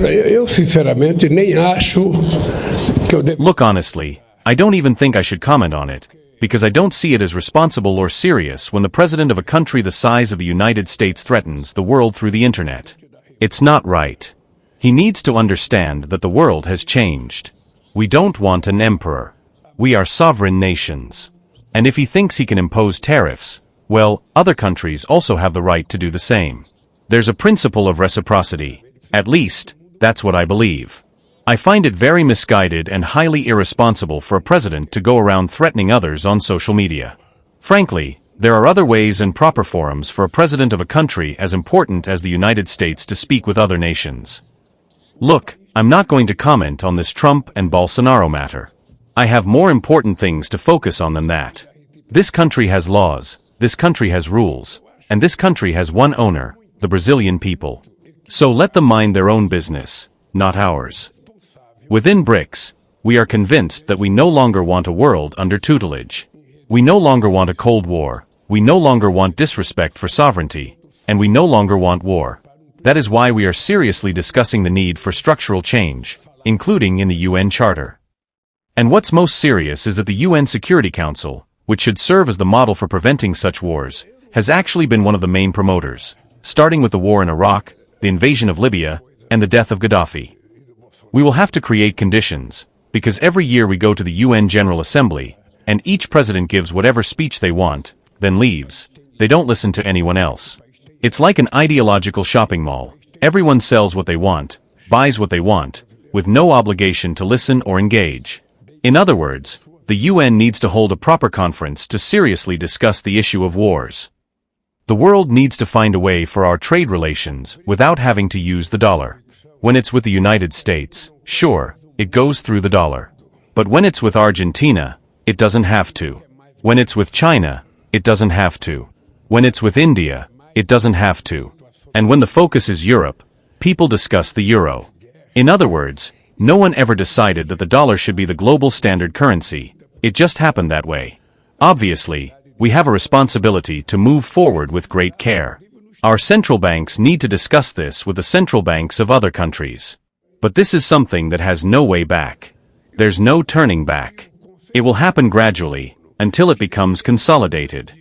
Olha, eu sinceramente nem acho que eu devo. Look, honestly, I don't even think I should comment on it, because I don't see it as responsible or serious when the president of a country the size of the United States threatens the world through the internet. It's not right. He needs to understand that the world has changed. We don't want an emperor. We are sovereign nations. And if he thinks he can impose tariffs, well, other countries also have the right to do the same. There's a principle of reciprocity. At least, that's what I believe. I find it very misguided and highly irresponsible for a president to go around threatening others on social media. Frankly, there are other ways and proper forums for a president of a country as important as the United States to speak with other nations. Look, I'm not going to comment on this Trump and Bolsonaro matter. I have more important things to focus on than that. This country has laws, this country has rules, and this country has one owner, the Brazilian people. So let them mind their own business, not ours. Within BRICS, we are convinced that we no longer want a world under tutelage. We no longer want a Cold War, we no longer want disrespect for sovereignty, and we no longer want war. That is why we are seriously discussing the need for structural change, including in the UN Charter. And what's most serious is that the UN Security Council, which should serve as the model for preventing such wars, has actually been one of the main promoters, starting with the war in Iraq, the invasion of Libya, and the death of Gaddafi. We will have to create conditions, because every year we go to the UN General Assembly, and each president gives whatever speech they want, then leaves. They don't listen to anyone else. It's like an ideological shopping mall. Everyone sells what they want, buys what they want, with no obligation to listen or engage. In other words, the UN needs to hold a proper conference to seriously discuss the issue of wars. The world needs to find a way for our trade relations without having to use the dollar. When it's with the United States, sure, it goes through the dollar. But when it's with Argentina, it doesn't have to. When it's with China, it doesn't have to. When it's with India, it doesn't have to. And when the focus is Europe, people discuss the euro. In other words, no one ever decided that the dollar should be the global standard currency. It just happened that way. Obviously, we have a responsibility to move forward with great care. Our central banks need to discuss this with the central banks of other countries. But this is something that has no way back. There's no turning back. It will happen gradually, until it becomes consolidated.